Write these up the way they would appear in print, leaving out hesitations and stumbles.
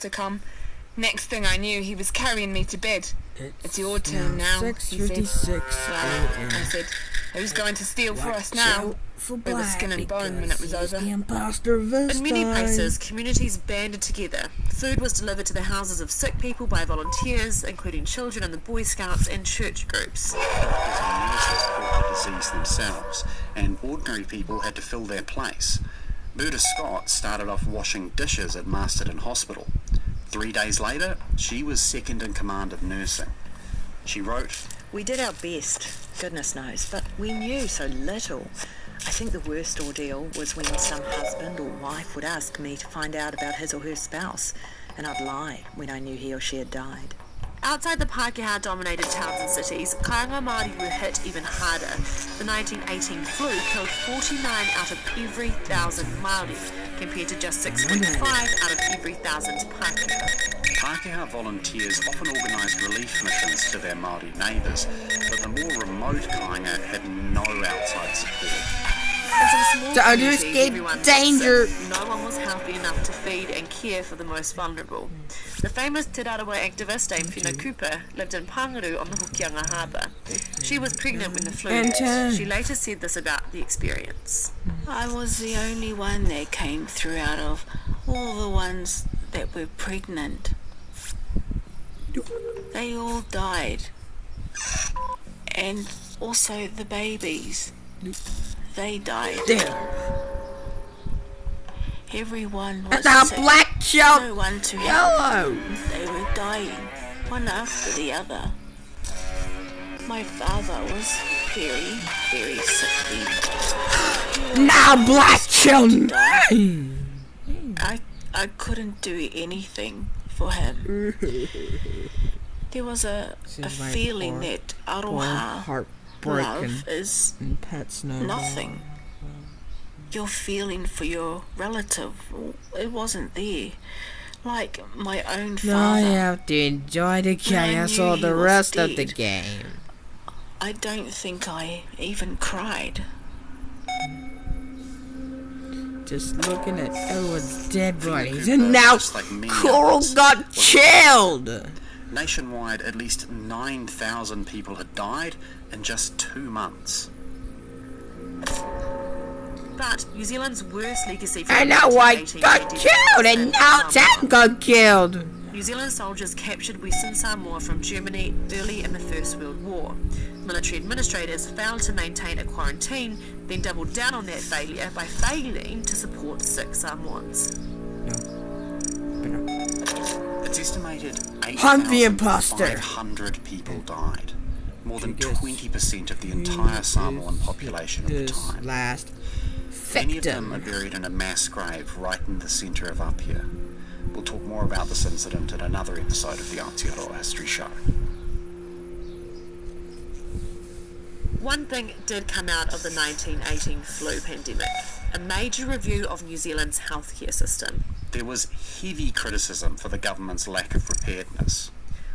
to come. Next thing I knew, he was carrying me to bed. It's your turn now, he said. Well, I said, who's going to steal for us now? We were skin and bone when it was over. In many places, communities banded together. Food was delivered to the houses of sick people by volunteers, including children and the Boy Scouts and church groups. Doctors and nurses caught the disease themselves, and ordinary people had to fill their place. Berta Scott started off washing dishes at Masterton Hospital. 3 days later, she was second in command of nursing. She wrote, "We did our best, goodness knows, but we knew so little. I think the worst ordeal was when some husband or wife would ask me to find out about his or her spouse, and I'd lie when I knew he or she had died." Outside the Pākehā-dominated towns and cities, Kāinga Māori were hit even harder. The 1918 flu killed 49 out of every 1,000 Māori, compared to just 6.5 out of every 1,000 Pākehā. Pākehā volunteers often organised relief missions to their Māori neighbours, but the more remote Kāinga had no outside support. Don't escape danger. No one was healthy enough to feed and care for the most vulnerable. The famous Te Raroa activist Dame Whina Cooper lived in Pangaru on the Hokianga Harbour. She was pregnant when the flu hit. She later said this about the experience. I was the only one that came through out of all the ones that were pregnant. They all died. And also the babies. They died. Everyone was sick. Black child. No one to Yellow. help. They were dying, one after the other. My father was very, very sickly. Now black children. I couldn't do anything for him. There was a feeling that aroha, love, is nothing. Your feeling for your relative, it wasn't there. Like my own father. I have to enjoy the chaos or the rest of the game. I don't think I even cried. Just looking at everyone's dead bodies, and now Coral got killed. Nationwide, at least 9,000 people had died in just 2 months. But New Zealand's worst legacy from And now White got killed, and now Tam got killed. New Zealand soldiers captured Western Samoa from Germany early in the First World War. Military administrators failed to maintain a quarantine, then doubled down on that failure by failing to support sick Samoans. It's estimated Hunt the imposter. 8,500 people died. More than 20% of the entire Samoan population at the time. Last Many of them victim. are buried in a mass grave right in the centre of Apia. We'll talk more about this incident in another episode of the Aotearoa History Show. One thing did come out of the 1918 flu pandemic, a major review of New Zealand's healthcare system. There was heavy criticism for the government's lack of preparedness.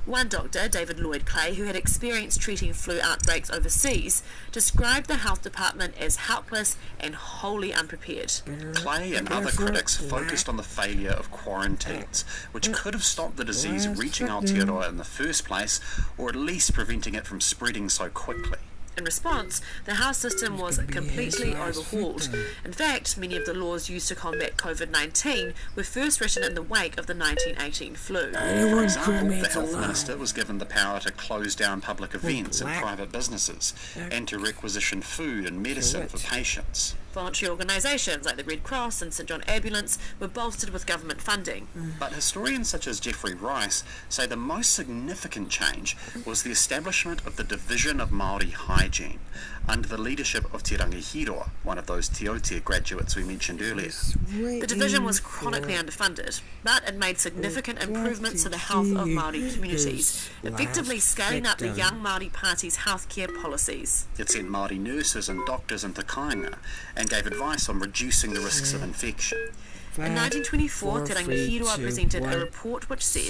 One doctor, David Lloyd Clay, who had experience treating flu outbreaks overseas, described the health department as helpless and wholly unprepared. Clay and other critics focused on the failure of quarantines, which could have stopped the disease reaching Aotearoa in the first place, or at least preventing it from spreading so quickly. In response, the health system was completely overhauled. In fact, many of the laws used to combat COVID-19 were first written in the wake of the 1918 flu. For example, the health minister was given the power to close down public events and private businesses, and to requisition food and medicine for patients. Voluntary organisations like the Red Cross and St John Ambulance were bolstered with government funding. But historians such as Geoffrey Rice say the most significant change was the establishment of the Division of Māori Hygiene, under the leadership of Te Rangihiroa, one of those Te Aotea graduates we mentioned earlier. The division was chronically underfunded, but it made significant improvements to the health of Māori communities, effectively scaling up the Young Māori Party's healthcare policies. It sent Māori nurses and doctors into Kāinga and gave advice on reducing the risks of infection. In 1924, Te Rangihiroa presented a report which said,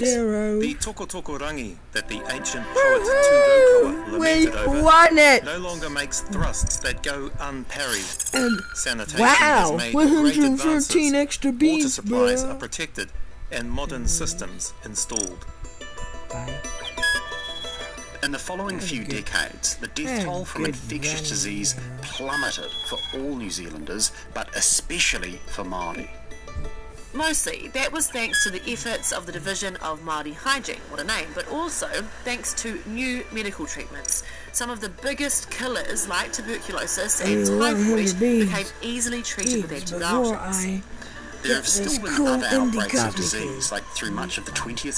The tokotoko rangi that the ancient poet Tūraukawa lamented over no longer makes thrusts that go unparried. Sanitation has made great advances. extra bees, Water supplies are protected, and modern systems installed. Bye. In the following few decades, the death toll from infectious disease plummeted for all New Zealanders, but especially for Māori. Mostly, that was thanks to the efforts of the Division of Māori Hygiene, what a name, but also thanks to new medical treatments. Some of the biggest killers, like tuberculosis and typhoid, became easily treated with antibiotics. There have still been other outbreaks of disease, like through much of the 20th